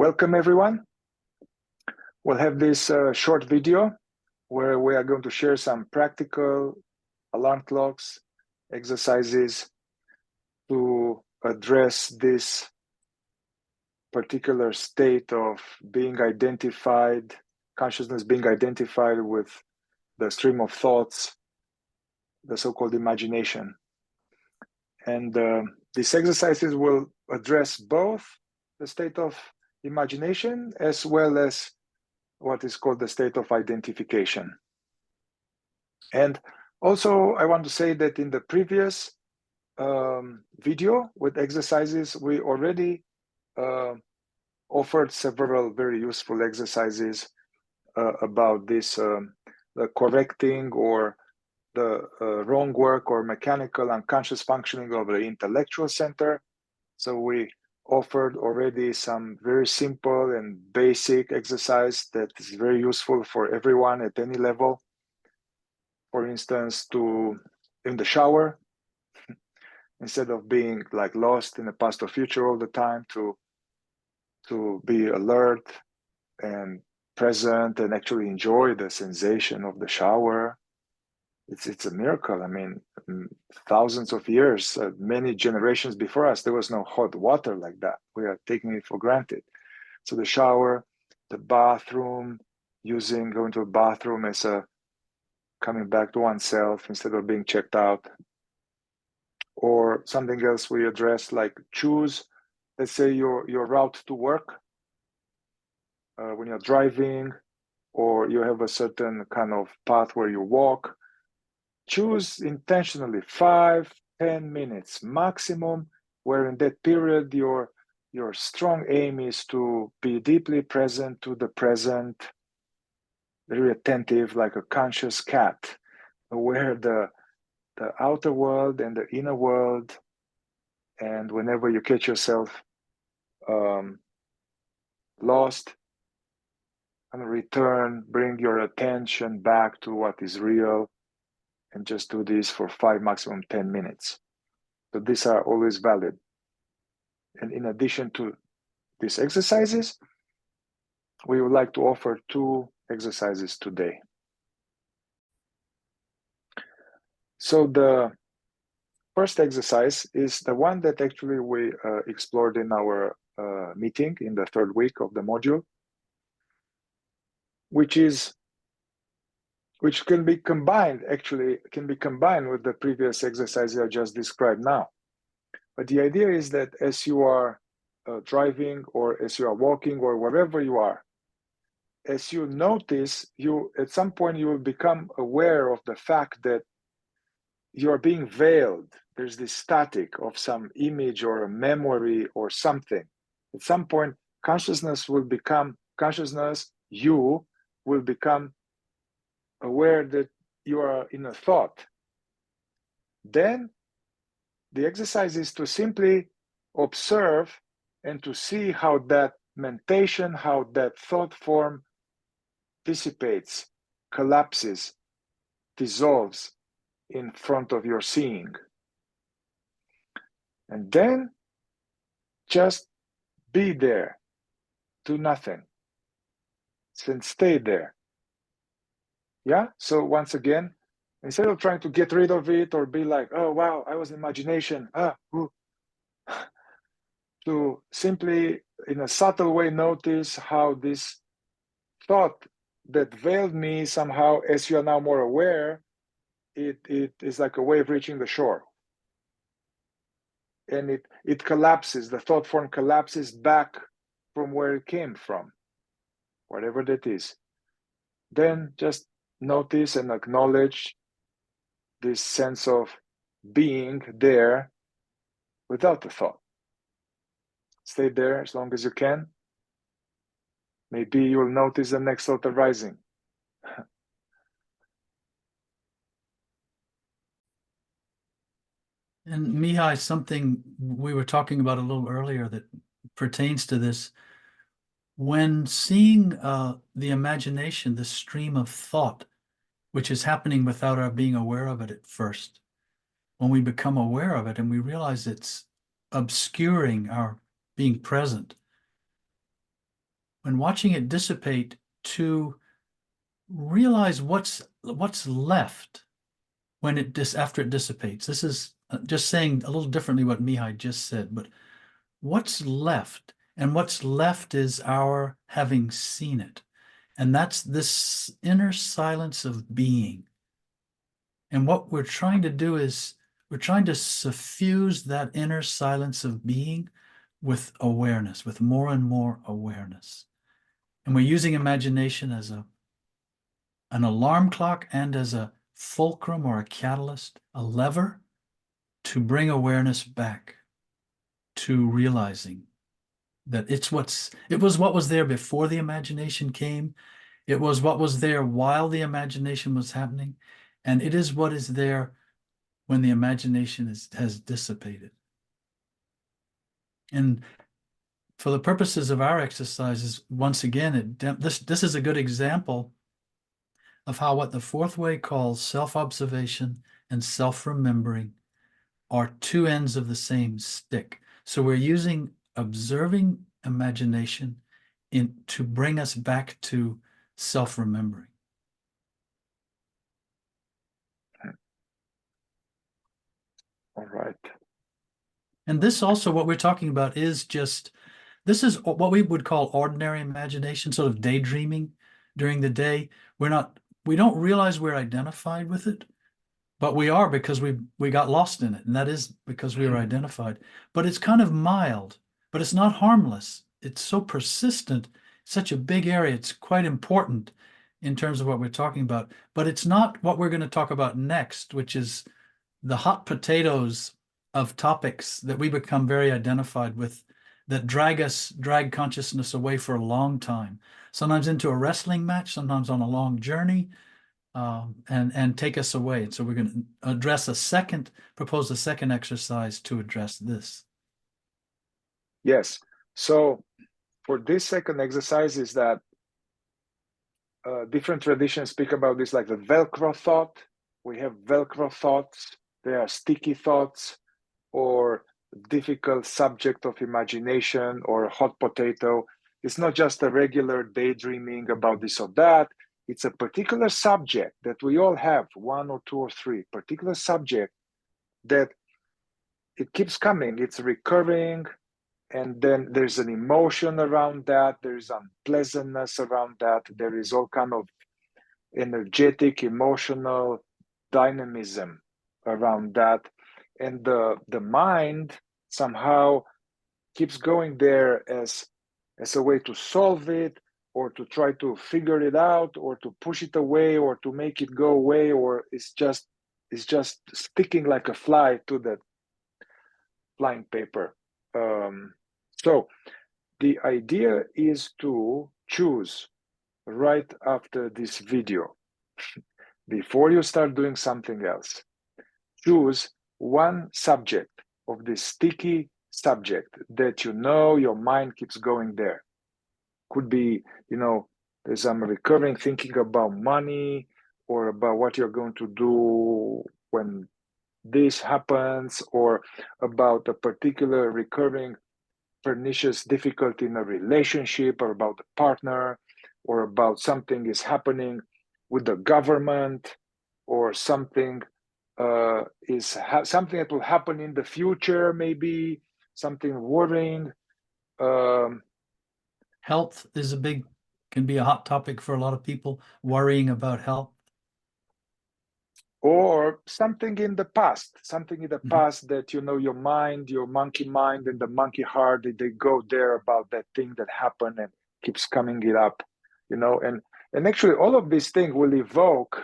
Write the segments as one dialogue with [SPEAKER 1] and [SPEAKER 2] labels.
[SPEAKER 1] Welcome everyone. We'll have this short video where we are going to share some practical alarm clocks, exercises to address this particular state of being identified, consciousness being identified with the stream of thoughts, the so-called imagination. And these exercises will address both the state of imagination as well as what is called the state of identification. And also, I want to say that in the previous video with exercises, we already offered several very useful exercises about this, the correcting or the wrong work or mechanical unconscious functioning of the intellectual center. So we offered already some very simple and basic exercise that is very useful for everyone at any level. For instance, in the shower, instead of being like lost in the past or future all the time, to be alert and present and actually enjoy the sensation of the shower. It's a miracle. I mean, thousands of years, many generations before us, there was no hot water like that. We are taking it for granted. So the shower, the bathroom, going to a bathroom as a coming back to oneself instead of being checked out. Or something else we address, like choose, let's say your route to work when you're driving, or you have a certain kind of path where you walk. Choose intentionally 5-10 minutes maximum, where in that period your strong aim is to be deeply present to the present, very attentive, like a conscious cat, aware the outer world and the inner world. And whenever you catch yourself lost, and return, bring your attention back to what is real, and just do this for 5, maximum 10 minutes. So these are always valid. And in addition to these exercises, we would like to offer 2 exercises today. So the first exercise is the one that actually we explored in our meeting in the 3rd week of the module, which can be combined with the previous exercise I just described now. But the idea is that as you are driving, or as you are walking, or wherever you are, as you notice, at some point you will become aware of the fact that you are being veiled. There's this static of some image or a memory or something. At some point, you will become aware that you are in a thought. Then the exercise is to simply observe and to see how that mentation, how that thought form dissipates, collapses, dissolves in front of your seeing. And then just be there, do nothing, and stay there. Yeah, so once again, instead of trying to get rid of it or be like, oh wow, I was in imagination, to simply in a subtle way notice how this thought that veiled me somehow, as you are now more aware, it is like a wave reaching the shore. And it collapses, the thought form collapses back from where it came from, whatever that is. Then just notice and acknowledge this sense of being there without the thought. Stay there as long as you can. Maybe you'll notice the next thought arising.
[SPEAKER 2] And Mihai, something we were talking about a little earlier that pertains to this. When seeing the imagination, the stream of thought, which is happening without our being aware of it at first, when we become aware of it and we realize it's obscuring our being present, when watching it dissipate, to realize what's left when after it dissipates. This is just saying a little differently what Mihai just said, but what's left? And what's left is our having seen it. And that's this inner silence of being. And what we're trying to do is we're trying to suffuse that inner silence of being with awareness, with more and more awareness. And we're using imagination as an alarm clock and as a fulcrum or a catalyst, a lever to bring awareness back to realizing that it was what was there before the imagination came. It was what was there while the imagination was happening. And it is what is there when the imagination has dissipated. And for the purposes of our exercises, once again, this is a good example of how what the fourth way calls self-observation and self-remembering are two ends of the same stick. So we're using observing imagination to bring us back to self-remembering.
[SPEAKER 1] All right.
[SPEAKER 2] And this also, what we're talking about is this is what we would call ordinary imagination, sort of daydreaming during the day. We don't realize we're identified with it, but we are, because we got lost in it. And that is because we were identified. But it's kind of mild, but it's not harmless. It's so persistent, such a big area. It's quite important in terms of what we're talking about. But it's not what we're going to talk about next, which is the hot potatoes of topics that we become very identified with, that drag consciousness away for a long time, sometimes into a wrestling match, sometimes on a long journey, and take us away. And so we're going to propose a second exercise to address this.
[SPEAKER 1] Yes. So for this second exercise is that different traditions speak about this, like the Velcro thought. We have Velcro thoughts. They are sticky thoughts, or difficult subject of imagination, or hot potato. It's not just a regular daydreaming about this or that. It's a particular subject that we all have, one or two or three, particular subject that it keeps coming. It's recurring, and then there's an emotion around that. There's unpleasantness around that. There is all kind of energetic, emotional dynamism around that. And the mind somehow keeps going there as a way to solve it, or to try to figure it out, or to push it away, or to make it go away, or it's just sticking like a fly to the flying paper. So the idea is to choose right after this video, before you start doing something else, choose one subject of this sticky subject that your mind keeps going there. Could be, there's some recurring thinking about money, or about what you're going to do when this happens, or about a particular recurring pernicious difficulty in a relationship, or about a partner, or about something is happening with the government, or something something that will happen in the future, maybe something worrying.
[SPEAKER 2] Health can be a hot topic for a lot of people, worrying about health.
[SPEAKER 1] Or something in the past, that, your mind, your monkey mind and the monkey heart, they go there about that thing that happened and keeps coming it up, and actually all of these things will evoke,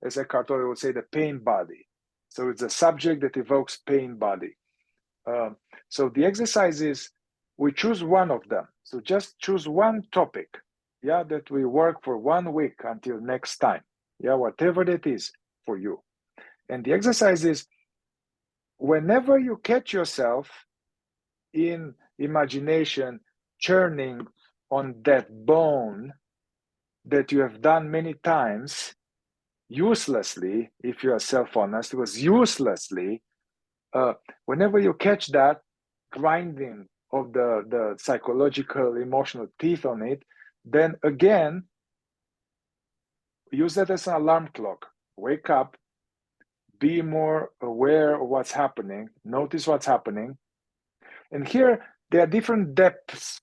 [SPEAKER 1] as Eckhart Tolle would say, the pain body. So it's a subject that evokes pain body. So the exercise is, we choose one of them. So just choose one topic, that we work for 1 week until next time, whatever that is for you. And the exercise is, whenever you catch yourself in imagination churning on that bone that you have done many times, uselessly, if you are self-honest, it was uselessly, whenever you catch that grinding of the psychological, emotional teeth on it, then again, use that as an alarm clock. Wake up, be more aware of what's happening, notice what's happening. And here, there are different depths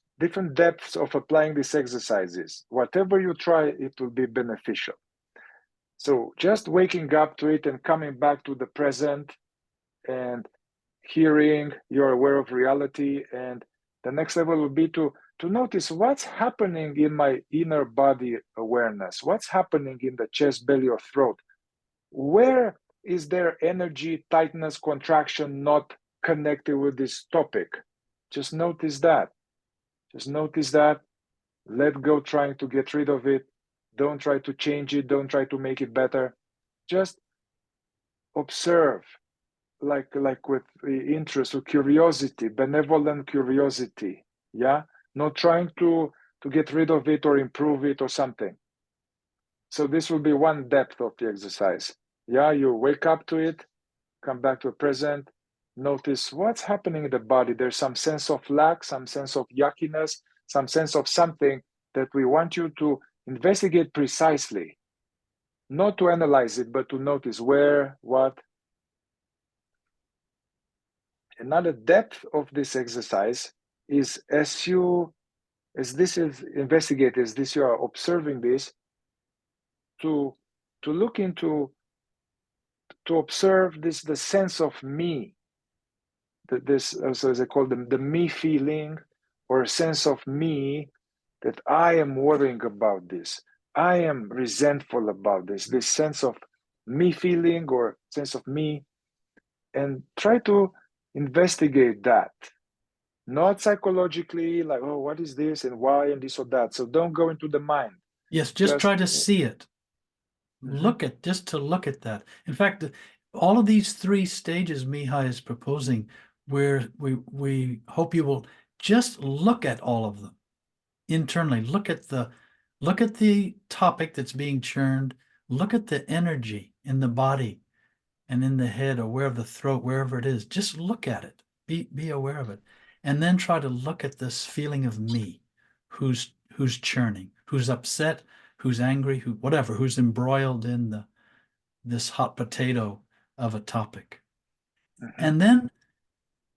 [SPEAKER 1] of applying these exercises. Whatever you try, it will be beneficial. So just waking up to it and coming back to the present and hearing, you're aware of reality. And the next level will be to notice what's happening in my inner body awareness, what's happening in the chest, belly, or throat. Where is there energy, tightness, contraction not connected with this topic? Just notice that. Just notice that. Let go trying to get rid of it. Don't try to change it. Don't try to make it better. Just observe, like with interest or curiosity, benevolent curiosity. Yeah, not trying to get rid of it or improve it or something. So this will be one depth of the exercise. Yeah, you wake up to it, come back to the present, notice what's happening in the body. There's some sense of lack, some sense of yuckiness, some sense of something that we want you to investigate precisely, not to analyze it, but to notice where, what. Another depth of this exercise is as this is investigated, as this you are observing this, to look into, to observe this, the sense of me, this, as I call them, the me feeling, or a sense of me, that I am worrying about this, I am resentful about this sense of me feeling or sense of me, and try to investigate that. Not psychologically, like, oh, what is this and why and this or that. So don't go into the mind.
[SPEAKER 2] Yes, just try to see it.
[SPEAKER 1] Mhm.
[SPEAKER 2] Just to look at that. In fact, all of these three stages Mihai is proposing, where we hope you will just look at all of them internally. Look at the topic that's being churned. Look at the energy in the body and in the head, or where the throat, wherever it is. Just look at it. Be aware of it, and then try to look at this feeling of me, who's churning, who's upset, who's angry, who's embroiled in this hot potato of a topic.
[SPEAKER 1] Mhm.
[SPEAKER 2] And then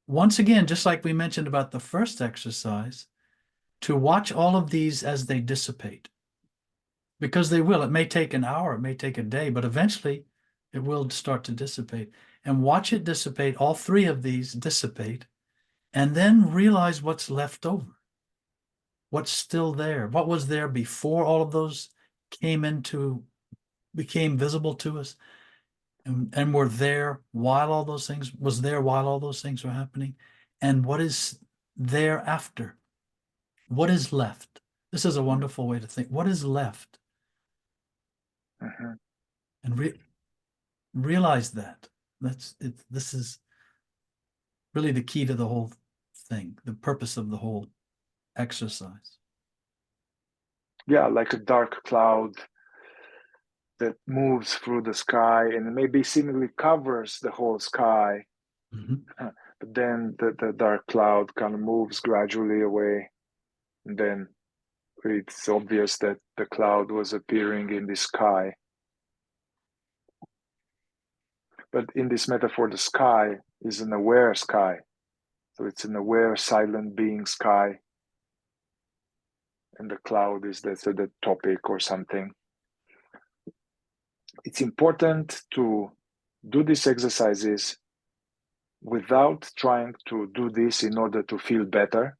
[SPEAKER 2] once again, just like we mentioned about the first exercise, to watch all of these as they dissipate, because they will. It may take an hour, it may take a day, but eventually it will start to dissipate. And watch it dissipate, all three of these dissipate, and then realize what's left over. What's still there? What was there before all of those became visible to us, and were there while all those things were happening? And what is there after? What is left? This is a wonderful way to think. What is left?
[SPEAKER 1] Mhm.
[SPEAKER 2] And realize that. That's it. This is really the key to the whole thing, the purpose of the whole exercise.
[SPEAKER 1] Yeah, like a dark cloud that moves through the sky and maybe seemingly covers the whole sky.
[SPEAKER 2] Mhm.
[SPEAKER 1] But then the dark cloud kind of moves gradually away. And then it's obvious that the cloud was appearing in the sky. But in this metaphor, the sky is an aware sky. So it's an aware, silent being sky. And the cloud is the topic or something. It's important to do these exercises without trying to do this in order to feel better.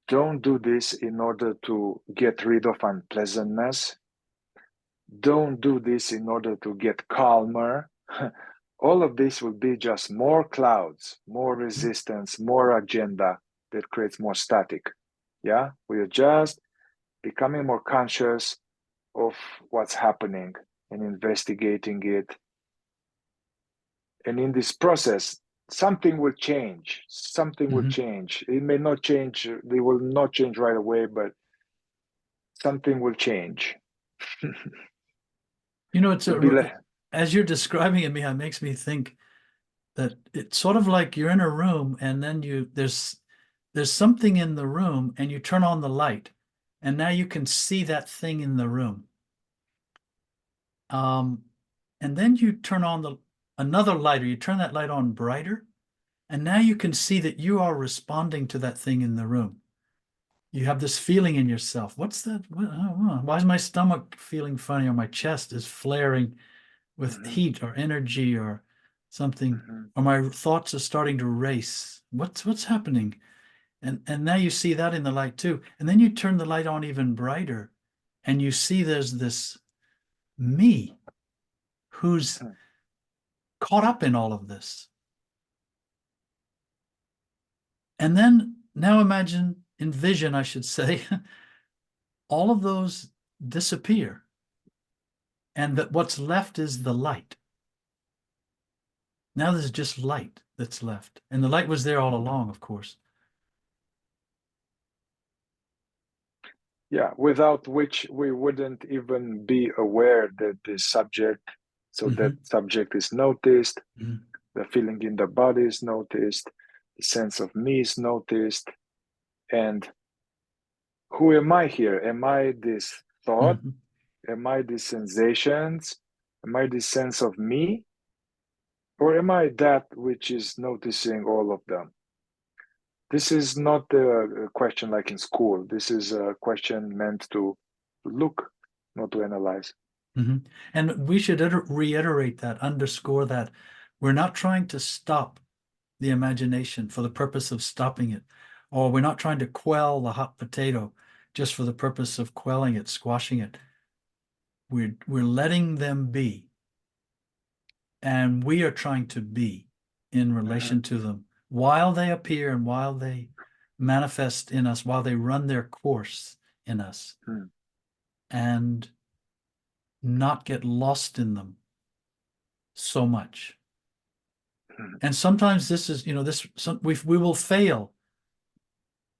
[SPEAKER 1] Don't do this in order to get rid of unpleasantness. Don't do this in order to get calmer. All of this will be just more clouds, more resistance, more agenda that creates more static. Yeah, we are just becoming more conscious of what's happening and investigating it. And in this process, something will change. Something will
[SPEAKER 2] Mhm.
[SPEAKER 1] change. It may not change, it will not change right away, but something will change.
[SPEAKER 2] You know, it's
[SPEAKER 1] It'll be
[SPEAKER 2] as you're describing it, Mihai, makes me think that it's sort of like you're in a room, and then there's there's something in the room and you turn on the light and now you can see that thing in the room. And then you turn on another light, or you turn that light on brighter, and now you can see that you are responding to that thing in the room. You have this feeling in yourself. What's that? Why is my stomach feeling funny, or my chest is flaring with heat or energy or something, or my thoughts are starting to race? What's happening? And now you see that in the light too. And then you turn the light on even brighter, and you see there's this me who's caught up in all of this. And then now envision, I should say, all of those disappear. And that what's left is the light. Now there's just light that's left. And the light was there all along, of course.
[SPEAKER 1] Yeah, without which we wouldn't even be aware that this subject, so that subject is noticed, the feeling in the body is noticed, the sense of me is noticed. And who am I here? Am I this thought? Am I these sensations? Am I this sense of me? Or am I that which is noticing all of them? This is not a question like in school. This is a question meant to look, not to analyze.
[SPEAKER 2] And we should reiterate that, underscore that. We're not trying to stop the imagination for the purpose of stopping it, or we're not trying to quell the hot potato just for the purpose of quelling it, squashing it. We're letting them be, and we are trying to be in relation to them while they appear and while they manifest in us, while they run their course in us, and not get lost in them so much. And sometimes this is, we will fail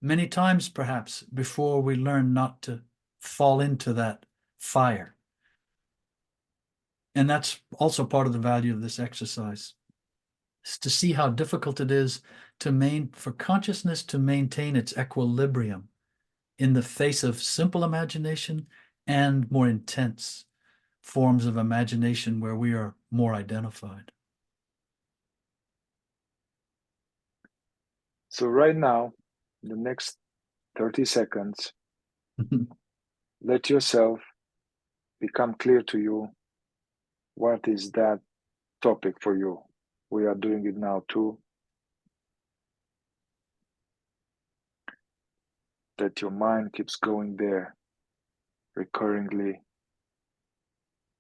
[SPEAKER 2] many times perhaps before we learn not to fall into that fire. And that's also part of the value of this exercise, is to see how difficult it is for consciousness to maintain its equilibrium in the face of simple imagination and more intense forms of imagination where we are more identified.
[SPEAKER 1] So right now, the next 30 seconds, let yourself become clear to you what is that topic for you. We are doing it now too. That your mind keeps going there recurringly,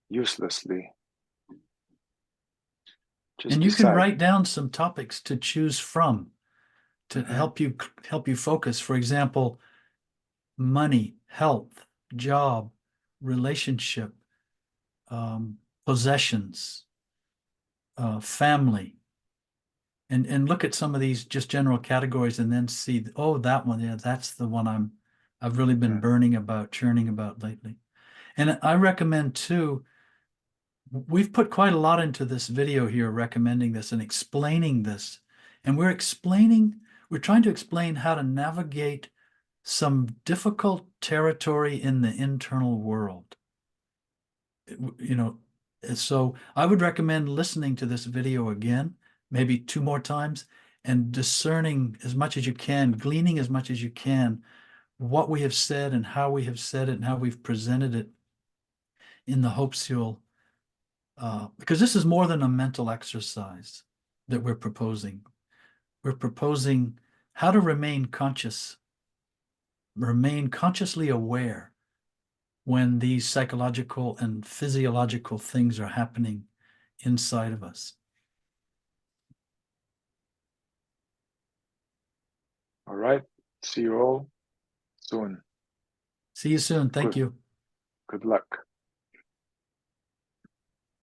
[SPEAKER 1] uselessly.
[SPEAKER 2] And you can write down some topics to choose from to help you focus. For example, money, health, job, relationship, possessions, family, and look at some of these just general categories, and then see, oh, that one, yeah, that's the one I've really been churning about lately. And I recommend too, we've put quite a lot into this video here, recommending this and explaining this. And we're trying to explain how to navigate some difficult territory in the internal world. So I would recommend listening to this video again, maybe 2 more times, and discerning as much as you can, gleaning as much as you can, what we have said and how we have said it and how we've presented it, in the hopes you'll, because this is more than a mental exercise that we're proposing. We're proposing how to remain consciously aware when these psychological and physiological things are happening inside of us.
[SPEAKER 1] All right. See you all soon.
[SPEAKER 2] See you soon. Thank you.
[SPEAKER 1] Good luck.